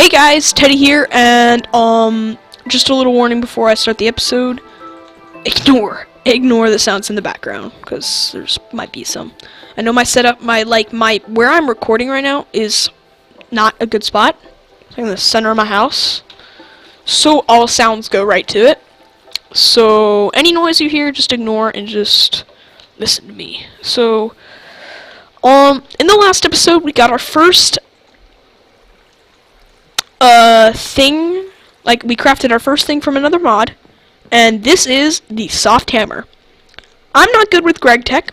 Hey guys, Teddy here, and just a little warning before I start the episode. Ignore the sounds in the background, because there's might be some. I know my setup, where I'm recording right now is not a good spot. It's in the center of my house, so all sounds go right to it. So any noise you hear, just ignore and just listen to me. So, in the last episode, we got our first thing, we crafted our first thing from another mod, and this is the soft hammer. I'm not good with Greg Tech.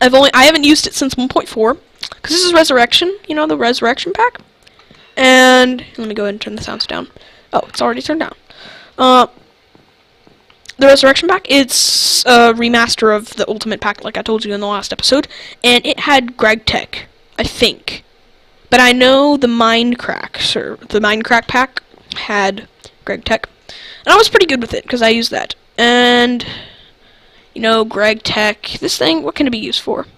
I haven't used it since 1.4, because this is Resurrection, you know, the Resurrection pack. And let me go ahead and turn the sounds down. Oh, it's already turned down. The Resurrection pack, it's a remaster of the Ultimate pack, like I told you in the last episode, and it had Greg Tech, I think. But I know the Minecraft pack had Greg Tech, and I was pretty good with it because I used that. And you know, Greg Tech, this thing, what can it be used for?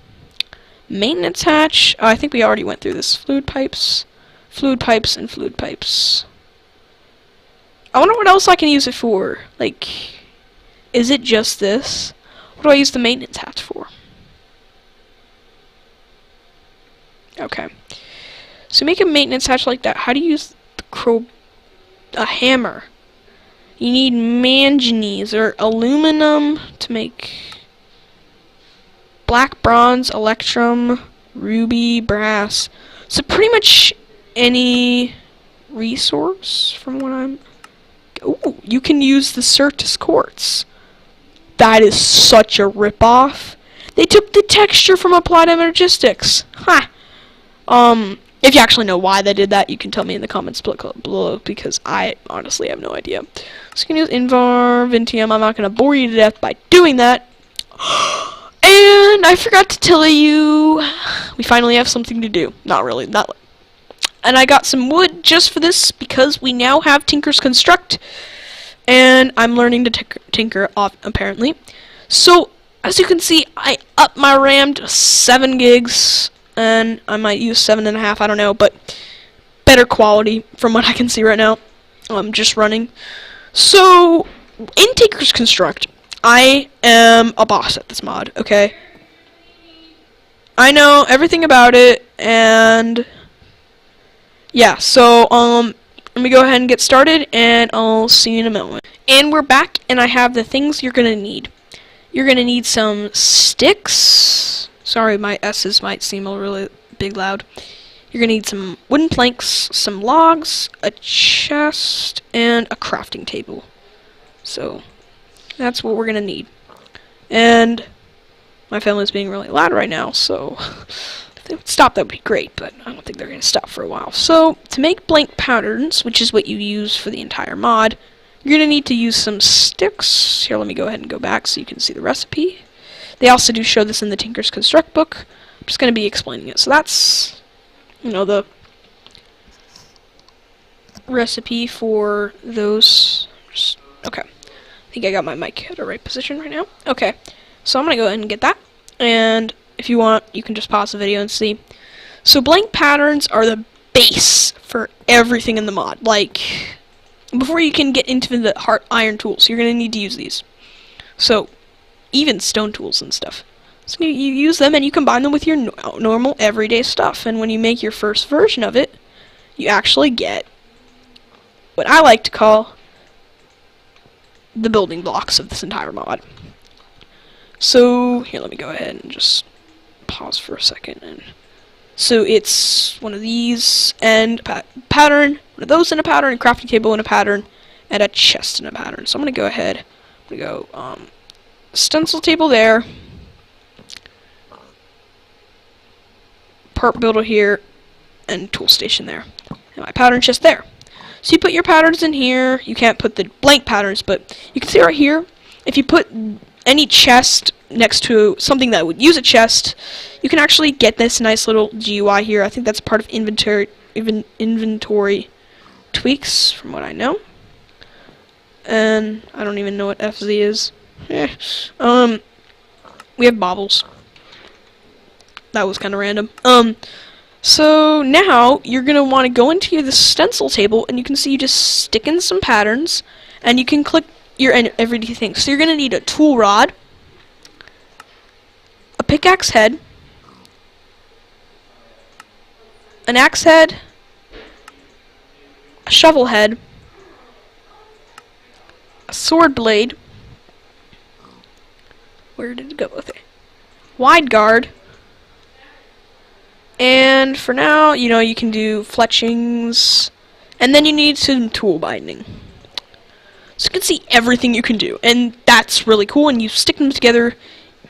Maintenance hatch. Oh, I think we already went through this. Fluid pipes, and fluid pipes. I wonder what else I can use it for. Like, is it just this? What do I use the maintenance hatch for? Okay. So make a maintenance hatch like that. How do you use a hammer? You need manganese or aluminum to make black, bronze, electrum, ruby, brass. So pretty much any resource from what I'm... Ooh, you can use the Certus quartz. That is such a ripoff. They took the texture from Applied Energistics. Ha! If you actually know why they did that, you can tell me in the comments below, because I honestly have no idea. So you can use Invar, Vintium. I'm not going to bore you to death by doing that. And I forgot to tell you, we finally have something to do. Not really, and I got some wood just for this, because we now have Tinker's Construct, and I'm learning to tinker off, apparently. So, as you can see, I upped my RAM to 7 gigs, and I might use 7.5, I don't know, but better quality from what I can see right now. I'm just running. So, in Tinker's Construct, I am a boss at this mod, okay? I know everything about it, and yeah, so, let me go ahead and get started, and I'll see you in a moment. And we're back, and I have the things you're gonna need. You're gonna need some sticks. Sorry, my S's might seem a really big loud. You're gonna need some wooden planks, some logs, a chest, and a crafting table. So, that's what we're gonna need. And my family's being really loud right now, so if they would stop, that would be great, but I don't think they're gonna stop for a while. So, to make blank patterns, which is what you use for the entire mod, you're gonna need to use some sticks. Here, let me go ahead and go back so you can see the recipe. They also do show this in the Tinker's Construct book. I'm just going to be explaining it. So that's, you know, the recipe for those. Okay. I think I got my mic at the right position right now. Okay. So I'm going to go ahead and get that. And if you want, you can just pause the video and see. So blank patterns are the base for everything in the mod. Like, before you can get into the hard iron tools, you're going to need to use these. So, even stone tools and stuff. So you use them and you combine them with your normal everyday stuff, and when you make your first version of it, you actually get what I like to call the building blocks of this entire mod. So here, let me go ahead and just pause for a second. And so it's one of these and a pattern, one of those in a pattern, a crafting table in a pattern, and a chest in a pattern. So I'm gonna go ahead, stencil table there, part builder here, and tool station there, and my pattern chest there. So you put your patterns in here. You can't put the blank patterns, but you can see right here, if you put any chest next to something that would use a chest, you can actually get this nice little GUI here. I think that's part of inventory tweaks, from what I know. And I don't even know what FZ is. We have baubles. That was kind of random. So now you're going to want to go into the stencil table, and you can see you just stick in some patterns, and you can click your everyday things. So you're going to need a tool rod, a pickaxe head, an axe head, a shovel head, a sword blade. Where did it go with it? Wide guard. And for now, you can do fletchings, and then you need some tool binding. So you can see everything you can do, and that's really cool, and you stick them together,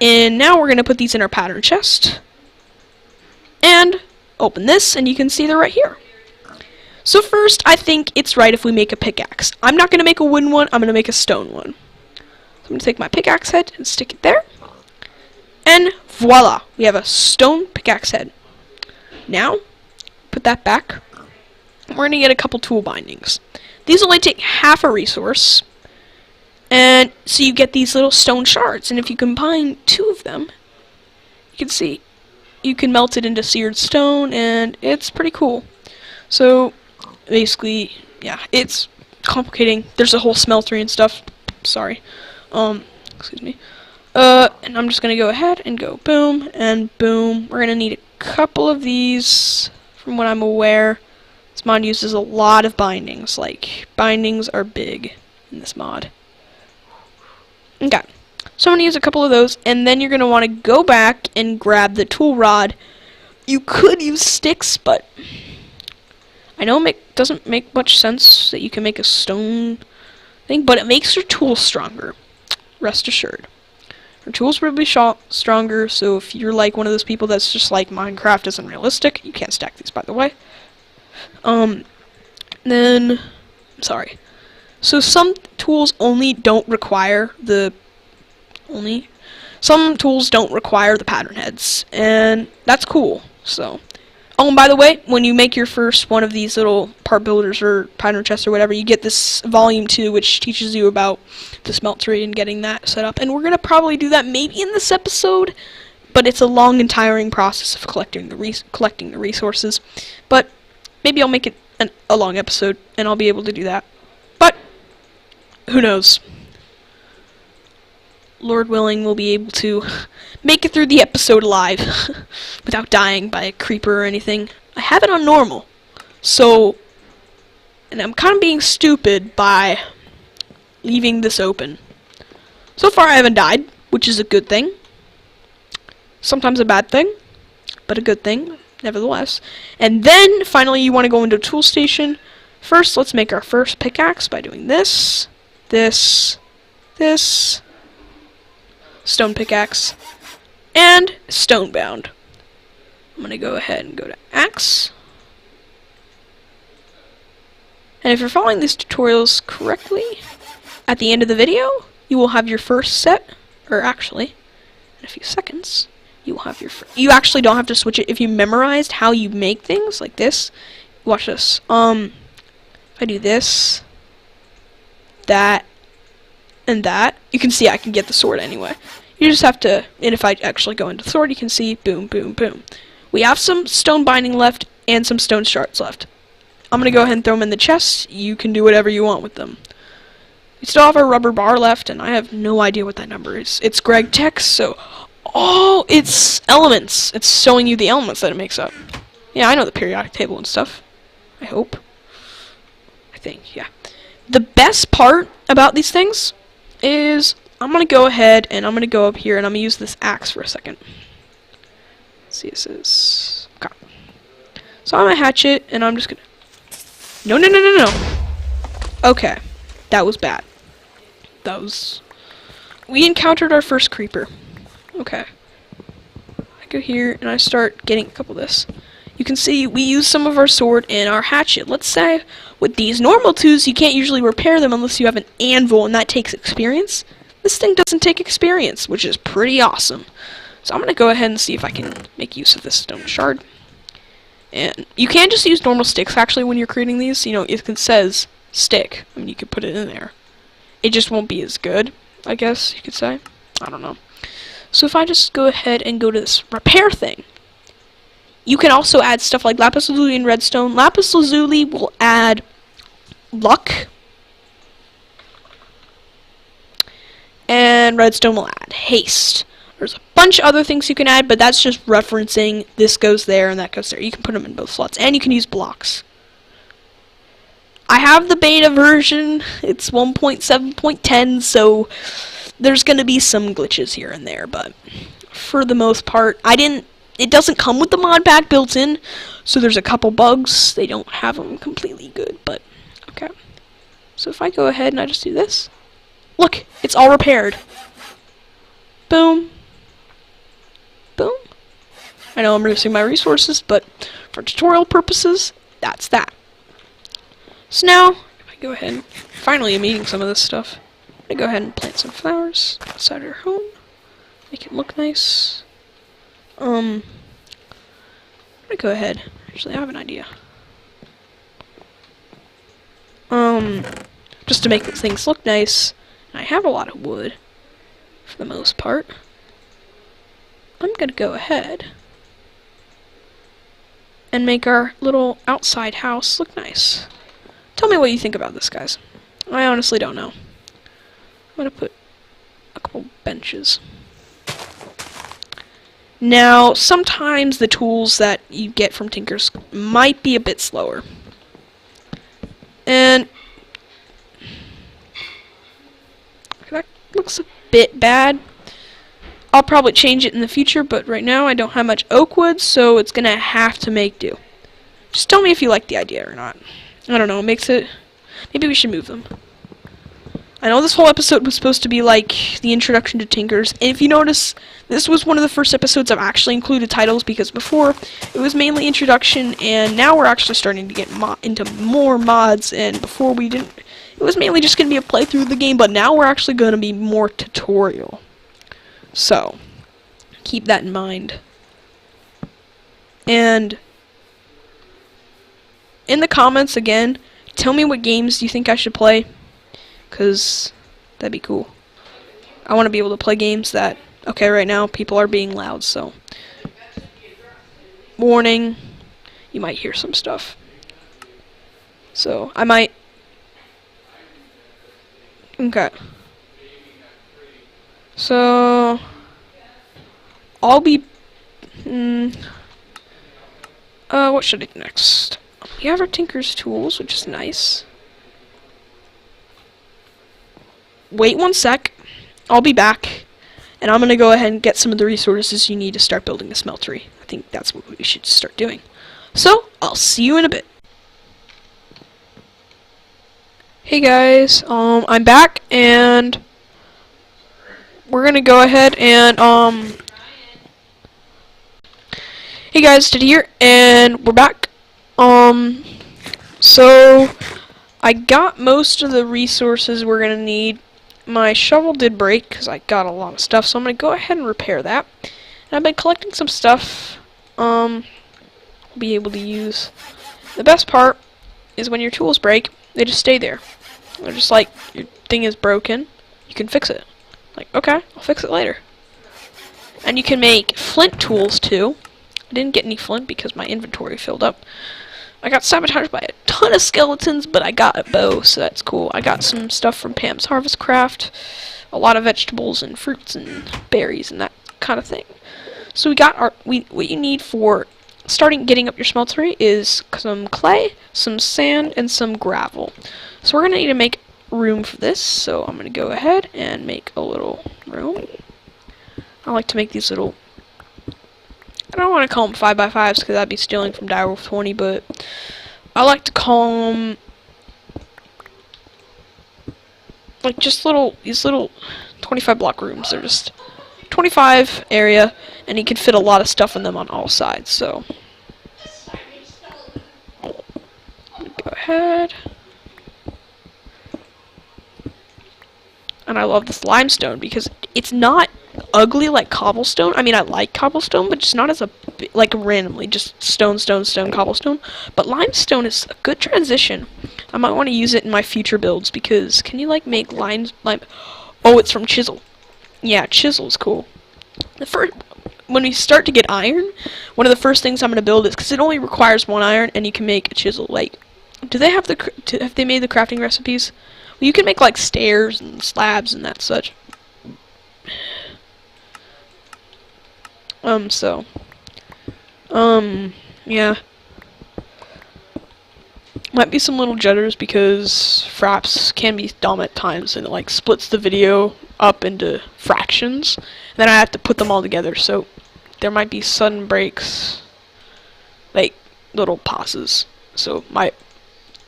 and now we're going to put these in our pattern chest. And open this, and you can see they're right here. So first, I think it's right if we make a pickaxe. I'm not going to make a wooden one, I'm going to make a stone one. So I'm going to take my pickaxe head and stick it there. And voila, we have a stone pickaxe head. Now, put that back. We're going to get a couple tool bindings. These only take half a resource, and so you get these little stone shards, and if you combine two of them, you can see you can melt it into seared stone, and it's pretty cool. So basically, yeah, it's complicating. There's a whole smeltery and stuff. Sorry. Excuse me. And I'm just going to go ahead and go boom and boom. We're going to need a couple of these, from what I'm aware. This mod uses a lot of bindings. Like, bindings are big in this mod. Okay. So I'm going to use a couple of those, and then you're going to want to go back and grab the tool rod. You could use sticks, but I know it doesn't make much sense that you can make a stone thing, but it makes your tools stronger. Rest assured. Your tools will be stronger, so if you're like one of those people that's just like Minecraft isn't realistic, you can't stack these, by the way. Sorry. So some tools don't require the pattern heads, and that's cool. So, oh, and by the way, when you make your first one of these little part builders or pattern chests or whatever, you get this volume 2, which teaches you about the smeltery and getting that set up. And we're gonna probably do that maybe in this episode, but it's a long and tiring process of collecting the resources. But maybe I'll make it a long episode, and I'll be able to do that. But who knows? Lord willing, we'll be able to make it through the episode alive without dying by a creeper or anything. I have it on normal, so, and I'm kind of being stupid by leaving this open. So far I haven't died, which is a good thing. Sometimes a bad thing, but a good thing, nevertheless. And then, finally, you want to go into a tool station. First, let's make our first pickaxe by doing this, this, stone pickaxe, and stone bound. I'm going to go ahead and go to axe. And if you're following these tutorials correctly, at the end of the video, you will have your first set, or actually, in a few seconds, you will have your you actually don't have to switch it if you memorized how you make things like this. Watch this. If I do this, that, and that, you can see I can get the sword anyway. You just have to, and if I actually go into the sword, you can see, boom, boom, boom. We have some stone binding left, and some stone shards left. I'm going to go ahead and throw them in the chest. You can do whatever you want with them. We still have our rubber bar left, and I have no idea what that number is. It's Greg text, so, oh, it's elements. It's showing you the elements that it makes up. Yeah, I know the periodic table and stuff. I hope. I think, yeah. The best part about these things is I'm going to go ahead and I'm going to go up here and I'm going to use this axe for a second. Let's see, this is... Okay. So I'm going to hatchet and I'm just going to... No. Okay. That was bad. We encountered our first creeper. Okay. I go here and I start getting a couple of this. You can see we use some of our sword and our hatchet. Let's say with these normal tools, you can't usually repair them unless you have an anvil, and that takes experience. This thing doesn't take experience, which is pretty awesome. So I'm going to go ahead and see if I can make use of this stone shard. And you can just use normal sticks, actually, when you're creating these. You know, it says stick. I mean, you could put it in there. It just won't be as good, I guess you could say. I don't know. So if I just go ahead and go to this repair thing, you can also add stuff like lapis lazuli and redstone. Lapis lazuli will add luck, and redstone will add haste. There's a bunch of other things you can add, but that's just referencing this goes there and that goes there. You can put them in both slots, and you can use blocks. I have the beta version. It's 1.7.10, so there's going to be some glitches here and there, but for the most part, it doesn't come with the mod pack built in, so there's a couple bugs. They don't have them completely good, but okay. So if I go ahead and I just do this, look, it's all repaired. Boom. Boom. I know I'm reducing my resources, but for tutorial purposes, that's that. So now, if I go ahead, finally I'm eating some of this stuff. I'm gonna go ahead and plant some flowers outside our home. Make it look nice. I'm gonna go ahead. Actually, I have an idea. Just to make things look nice, and I have a lot of wood, for the most part. I'm gonna go ahead and make our little outside house look nice. Tell me what you think about this, guys. I honestly don't know. I'm gonna put a couple benches. Now, sometimes the tools that you get from Tinkers might be a bit slower. And that looks a bit bad. I'll probably change it in the future, but right now I don't have much oak wood, so it's gonna have to make do. Just tell me if you like the idea or not. I don't know, it makes it... Maybe we should move them. I know this whole episode was supposed to be like the introduction to Tinkers, and if you notice, this was one of the first episodes I've actually included titles, because before, it was mainly introduction, and now we're actually starting to get into more mods, and before we didn't... It was mainly just going to be a playthrough of the game, but now we're actually going to be more tutorial. So, keep that in mind. And in the comments, again, tell me what games you think I should play, because that'd be cool. I want to be able to play games that, okay, right now people are being loud, so warning, you might hear some stuff. So, I might... Okay. So, I'll be... what should I do next? We have our Tinker's tools, which is nice. Wait 1 sec. I'll be back. And I'm going to go ahead and get some of the resources you need to start building the smeltery. I think that's what we should start doing. So, I'll see you in a bit. Hey guys, I'm back, and we're gonna go ahead and, hey guys, Did here, and we're back. So, I got most of the resources we're gonna need. My shovel did break, because I got a lot of stuff, so I'm gonna go ahead and repair that. And I've been collecting some stuff, I'll be able to use. The best part is when your tools break, they just stay there. They're just like, your thing is broken, you can fix it. Like, okay, I'll fix it later. And you can make flint tools too. I didn't get any flint because my inventory filled up. I got sabotaged by a ton of skeletons, but I got a bow, so that's cool. I got some stuff from Pam's Harvest Craft, a lot of vegetables and fruits and berries and that kind of thing. So we got our, what you need for starting getting up your smeltery is some clay, some sand, and some gravel. So we're going to need to make room for this, so I'm going to go ahead and make a little room. I like to make these little, I don't want to call them 5x5s because that'd be stealing from Direwolf 20, but I like to call them like just these little 25 block rooms. They're just 25 area, and you can fit a lot of stuff in them on all sides, so go ahead. And I love this limestone because it's not ugly like cobblestone. I mean, I like cobblestone, but it's not as like randomly just stone, cobblestone. But limestone is a good transition. I might want to use it in my future builds because can you like make lime? Oh, it's from chisel. Yeah, chisel is cool. when we start to get iron, one of the first things I'm going to build is, because it only requires 1 iron, and you can make a chisel. Like, do they have have they made the crafting recipes? Well, you can make, like, stairs and slabs and that such. Yeah. Might be some little jitters because Fraps can be dumb at times, and it, like, splits the video up into fractions, and then I have to put them all together, so there might be sudden breaks, like little pauses, so my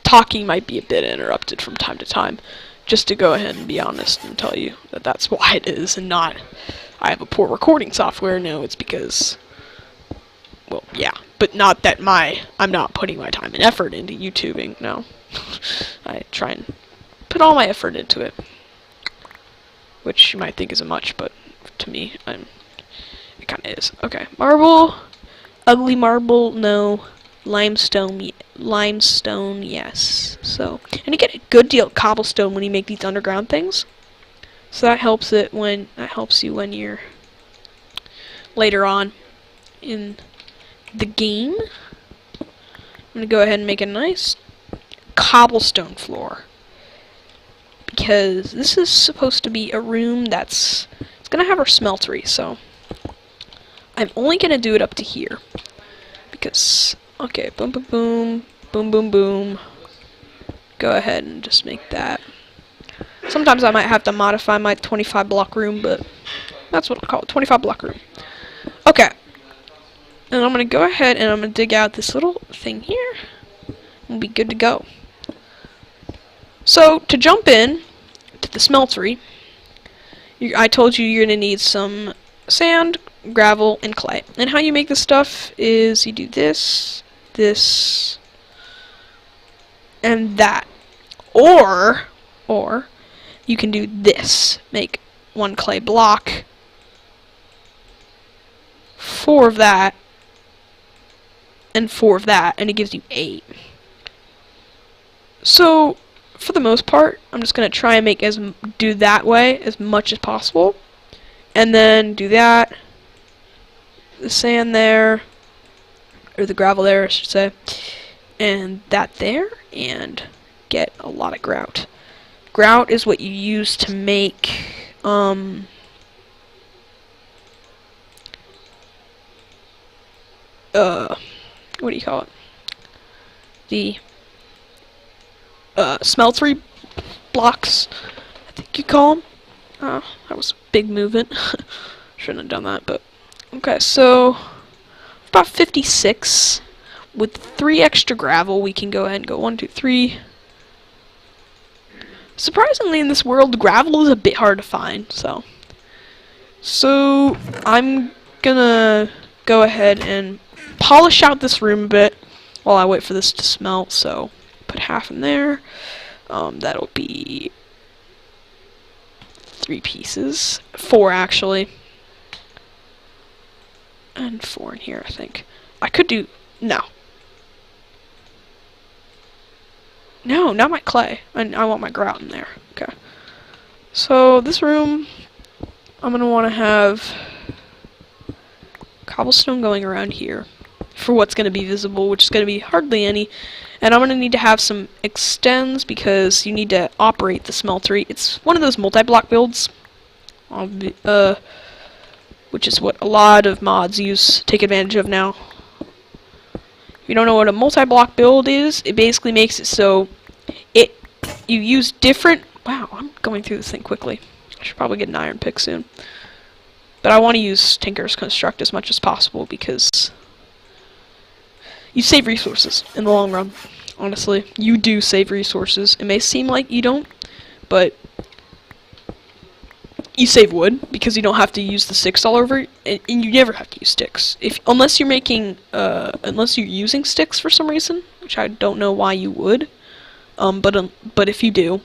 talking might be a bit interrupted from time to time, just to go ahead and be honest and tell you that that's why it is, and not I have a poor recording software. No, it's because, well, yeah, but not that I'm not putting my time and effort into YouTubing, no. I try and put all my effort into it, which you might think isn't much, but to me, it kind of is. Okay, marble, ugly marble, no. Limestone, yes. So, and you get a good deal of cobblestone when you make these underground things. So that helps you when you're later on in the game. I'm gonna go ahead and make a nice cobblestone floor, because this is supposed to be a room it's gonna have our smeltery, so I'm only gonna do it up to here, because, okay, boom boom boom, boom boom boom, go ahead and just make that. Sometimes I might have to modify my 25 block room, but that's what I'll call it, 25 block room. Okay, and I'm gonna go ahead and I'm gonna dig out this little thing here, and we'll be good to go. So, to jump in to the smeltery, I told you you're going to need some sand, gravel, and clay. And how you make this stuff is you do this, this, and that. Or you can do this. Make 1 clay block, 4 of that, and 4 of that, and it gives you 8. So, for the most part, I'm just going to try and do that way as much as possible. And then do that, the sand there, or the gravel there, I should say, and that there, and get a lot of grout. Grout is what you use to make, what do you call it? The smeltery blocks, I think you call them. That was a big movement. Shouldn't have done that, but okay. So about 56. With 3 extra gravel, we can go ahead and go 1, 2, 3. Surprisingly, in this world, gravel is a bit hard to find. So I'm gonna go ahead and polish out this room a bit while I wait for this to smelt. So put half in there. That'll be 3 pieces. 4 actually. And 4 in here, I think. I could do... No. No, not my clay. I want my grout in there. Okay. So, this room, I'm going to want to have cobblestone going around here for what's going to be visible, which is going to be hardly any. And I'm going to need to have some extends because you need to operate the smeltery. It's one of those multi-block builds, which is what a lot of mods take advantage of now. If you don't know what a multi-block build is, it basically makes it so you use different... Wow, I'm going through this thing quickly. I should probably get an iron pick soon. But I want to use Tinker's Construct as much as possible because you save resources in the long run. Honestly, you do save resources. It may seem like you don't, but you save wood because you don't have to use the sticks all over, and you never have to use sticks unless you're using sticks for some reason, which I don't know why you would. But if you do,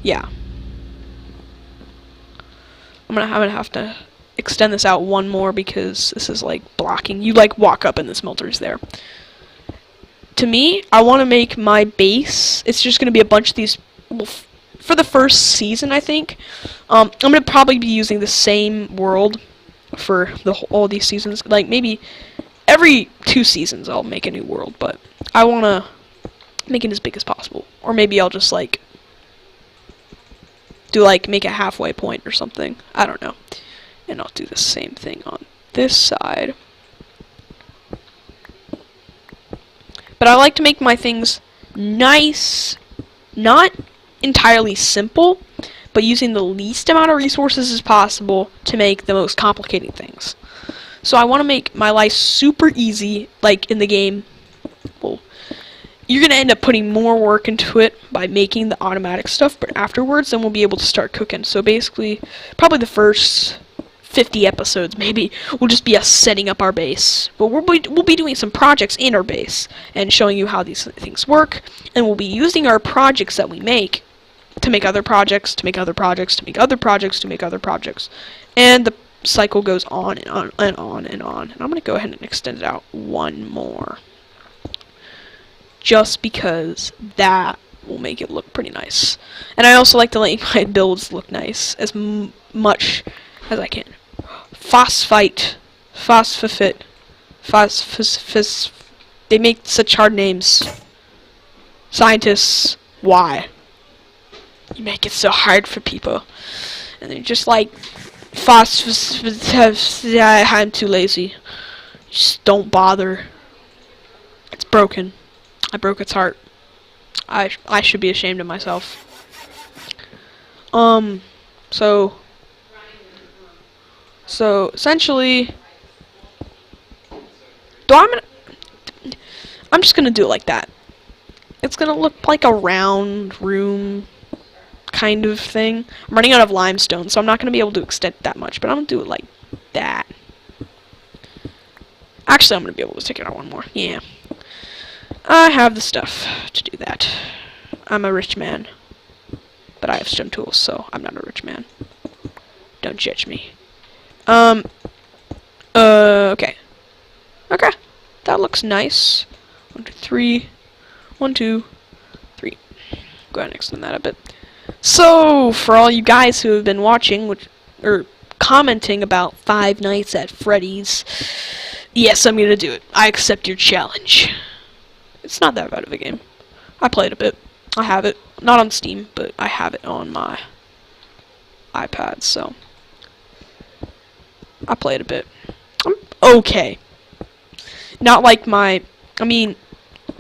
yeah, I'm gonna have to extend this out 1 more because this is like blocking. You like walk up and the smelter's there. To me, I want to make my base. It's just gonna be a bunch of these. Well, for the first season, I think I'm gonna probably be using the same world for all these seasons. Like, maybe every 2 seasons I'll make a new world, but I want to make it as big as possible. Or maybe I'll just, like, make a halfway point or something. I don't know. And I'll do the same thing on this side. But I like to make my things nice, not entirely simple, but using the least amount of resources as possible to make the most complicated things. So I want to make my life super easy, like in the game. Well, you're going to end up putting more work into it by making the automatic stuff, but afterwards then we'll be able to start cooking. So basically, probably the first 50 episodes maybe will just be us setting up our base. But we'll be doing some projects in our base and showing you how these things work, and we'll be using our projects that we make to make other projects, to make other projects, to make other projects, to make other projects. And the cycle goes on and on and on and on. And I'm going to go ahead and extend it out one more, just because that will make it look pretty nice. And I also like to let my builds look nice as much as I can. Phosphite, phosphate, they make such hard names. Scientists, why? You make it so hard for people. And they're just like, I'm too lazy. Just don't bother. It's broken. I broke its heart. I should be ashamed of myself. So essentially, I'm just gonna do it like that. It's gonna look like a round room kind of thing. I'm running out of limestone, so I'm not gonna be able to extend it that much, but I'm gonna do it like that. Actually, I'm gonna be able to take it out one more. Yeah. I have the stuff to do that. I'm a rich man. But I have stone tools, so I'm not a rich man. Don't judge me. Okay. Okay. That looks nice. 1, 2, 3. 1, 2, 3. Go ahead and extend that a bit. So, for all you guys who have been watching, or commenting about Five Nights at Freddy's, yes, I'm gonna do it. I accept your challenge. It's not that bad of a game. I played a bit. I have it. Not on Steam, but I have it on my iPad, so I played a bit. I'm okay. Not like my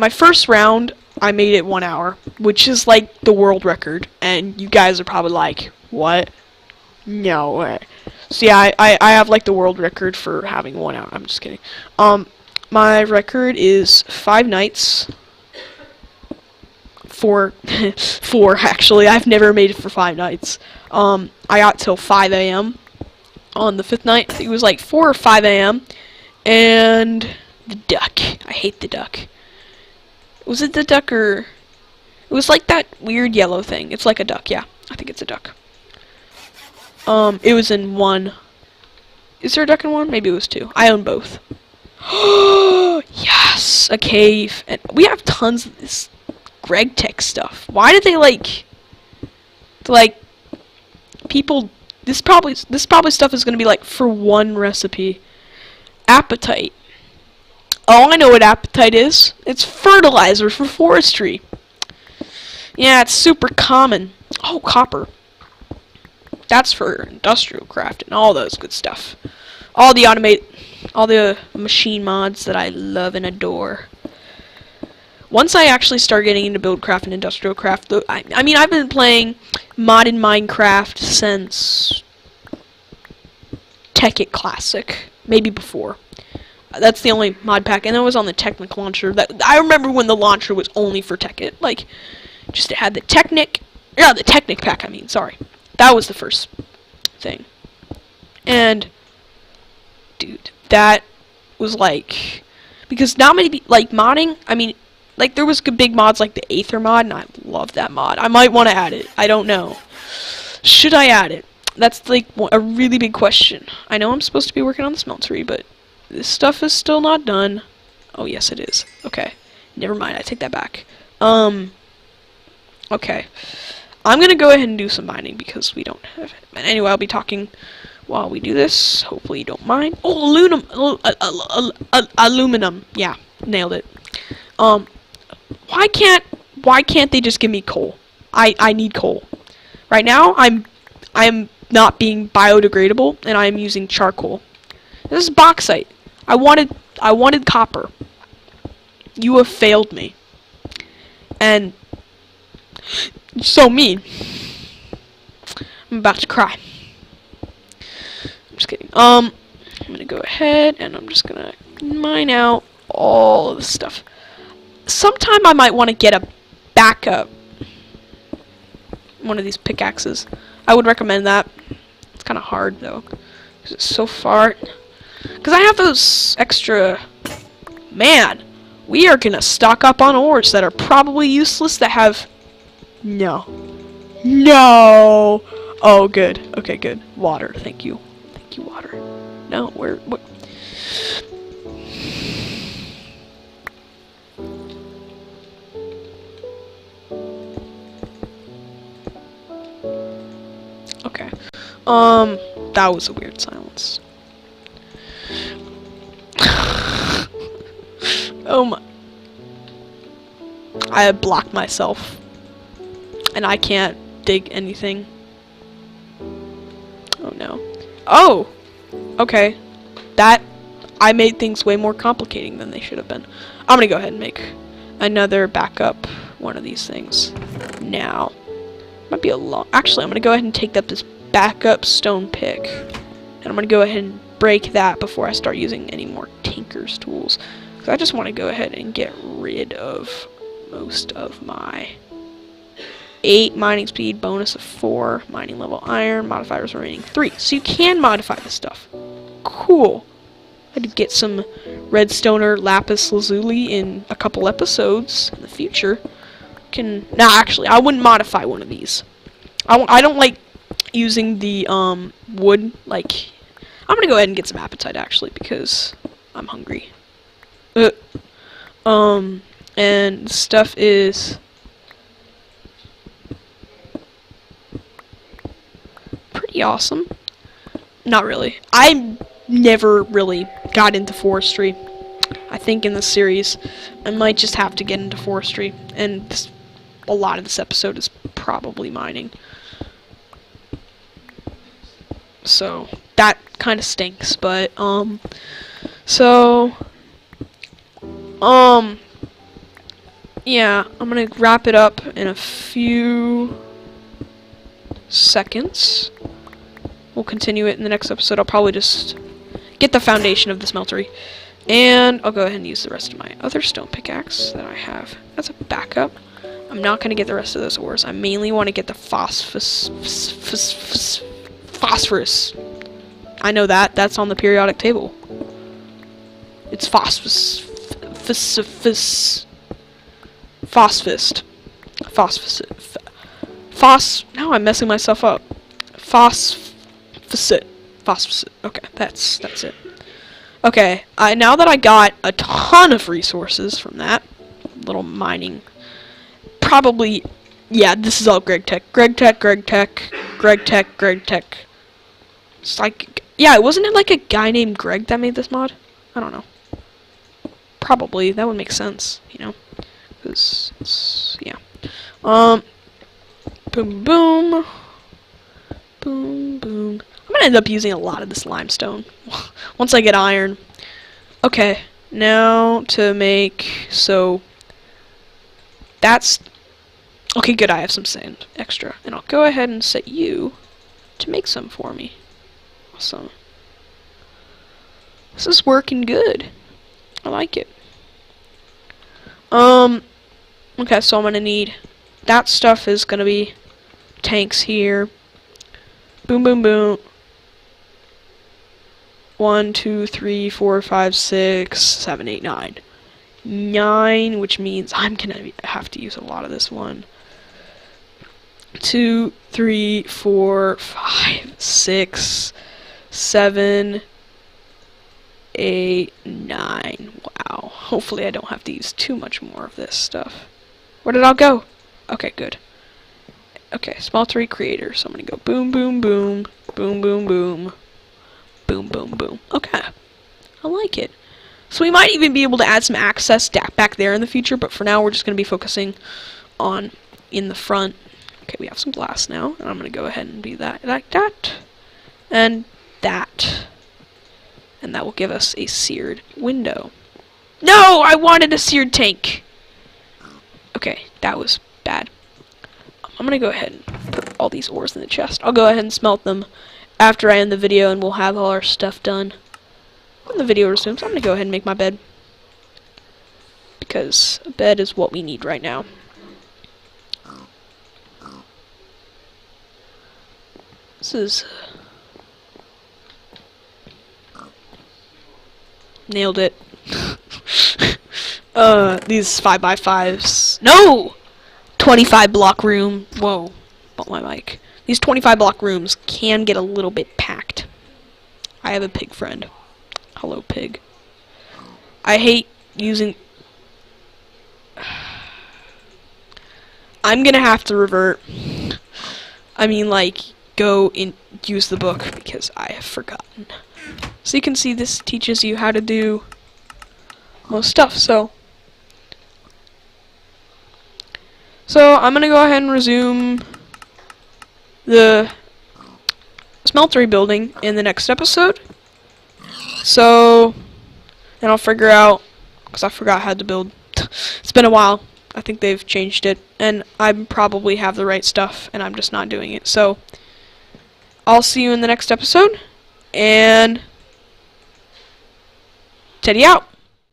first round, I made it 1 hour, which is like the world record, and you guys are probably like, what? No way. So yeah, I have like the world record for having 1 hour. I'm just kidding. My record is 5 nights. 4 actually. I've never made it for 5 nights. I got till 5 a.m. on the 5th night. I think it was like 4 or 5 a.m. And the duck. I hate the duck. Was it the duck or... It was like that weird yellow thing. It's like a duck, yeah. I think it's a duck. It was in 1. Is there a duck in 1? Maybe it was 2. I own both. Yes! A cave. And we have tons of this Greg Tech stuff. Why did they people... This probably stuff is gonna be like for 1 recipe. Appetite. Oh, I know what appetite is. It's fertilizer for forestry. Yeah, it's super common. Oh, copper. That's for industrial craft and all those good stuff. All the machine mods that I love and adore. Once I actually start getting into buildcraft and industrial craft, I mean, I've been playing modded Minecraft since Tekkit Classic, maybe before. That's the only mod pack, and that was on the Technic launcher. I remember when the launcher was only for Tekkit. Like, just it had the Technic pack. I mean, sorry, that was the first thing. And dude, that was like, because not many modding. I mean, like there was big mods like the Aether mod, and I love that mod. I might want to add it. I don't know. Should I add it? That's like a really big question. I know I'm supposed to be working on the smeltery, but this stuff is still not done. Oh, yes, it is. Okay. Never mind. I take that back. Okay. I'm going to go ahead and do some mining because we don't have it. And anyway, I'll be talking while we do this. Hopefully you don't mind. Oh, aluminum. Aluminum. Yeah, nailed it. Why can't they just give me coal? I need coal. Right now, I'm not being biodegradable, and I'm using charcoal. This is bauxite. I wanted copper. You have failed me. And so mean. I'm about to cry. I'm just kidding. I'm gonna go ahead and I'm just gonna mine out all of this stuff. Sometime I might want to get a backup one of these pickaxes. I would recommend that. It's kind of hard though, because it's so far. Because I have those extra. Man, we are gonna stock up on ores that are probably useless. That have no. Oh, good. Okay, good. Water. Thank you. Thank you, water. No, what? Okay. That was a weird silence. Oh my. I have blocked myself. And I can't dig anything. Oh no. Oh! Okay. I made things way more complicating than they should have been. I'm gonna go ahead and make another backup one of these things now. Might be a long. Actually, I'm gonna go ahead and take up this backup stone pick, and I'm gonna go ahead and break that before I start using any more tinker's tools. Because I just want to go ahead and get rid of most of my 8 mining speed, bonus of 4, mining level iron, modifiers remaining 3. So you can modify this stuff. Cool. I had to get some redstone or lapis lazuli in a couple episodes in the future. Actually, I wouldn't modify one of these. I don't like using the wood. Like, I'm gonna go ahead and get some appetite actually because I'm hungry. And stuff is pretty awesome. Not really. I never really got into forestry. I think in this series I might just have to get into forestry, and a lot of this episode is probably mining. So that kind of stinks, but yeah, I'm gonna wrap it up in a few seconds. We'll continue it in the next episode. I'll probably just get the foundation of the smeltery, and I'll go ahead and use the rest of my other stone pickaxe that I have as a backup. I'm not gonna get the rest of those ores. I mainly want to get the phosphorus. I know that. That's on the periodic table. It's phosphorus. Now I'm messing myself up. Phosphate. Okay, that's it. Okay, now that I got a ton of resources from that little mining, probably, yeah, this is all Greg Tech. It's like, yeah, wasn't it like a guy named Greg that made this mod? I don't know. Probably, that would make sense, you know? Because it's, yeah. Boom, boom. Boom, boom. I'm gonna end up using a lot of this limestone once I get iron. Okay, now to make, so that's, okay, good, I have some sand extra, and I'll go ahead and set you to make some for me. Awesome. This is working good. I like it. Okay, so I'm gonna need, that stuff is gonna be tanks here. Boom, boom, boom. 1, 2, 3, 4, 5, 6, 7, 8, 9. 9, which means I'm gonna have to use a lot of this. 1, 2, 3, 4, 5, 6, 7, 8, 9. Wow. Hopefully I don't have to use too much more of this stuff. Where did it all go? Okay, good. Okay, smeltery creator. So I'm gonna go boom, boom, boom, boom, boom, boom, Boom, boom, boom. Okay. I like it. So we might even be able to add some access back there in the future, but for now we're just going to be focusing on in the front. Okay, we have some glass now, and I'm going to go ahead and do that like that. And that. And that will give us a seared window. No! I wanted a seared tank! Okay, that was bad. I'm going to go ahead and put all these ores in the chest. I'll go ahead and smelt them after I end the video, and we'll have all our stuff done. When the video resumes, I'm going to go ahead and make my bed. Because a bed is what we need right now. This is... nailed it. These 5x5s. No! 25 block room. Whoa. Bump my mic. These 25 block rooms can get a little bit packed. I have a pig friend. Hello, pig. I hate using... I'm gonna have to revert. I mean, like, go and use the book because I have forgotten. So you can see this teaches you how to do most stuff, so I'm gonna go ahead and resume the smeltery building in the next episode. So, and I'll figure out, because I forgot how to build. It's been a while. I think they've changed it, and I probably have the right stuff, and I'm just not doing it. So, I'll see you in the next episode, and Teddy out.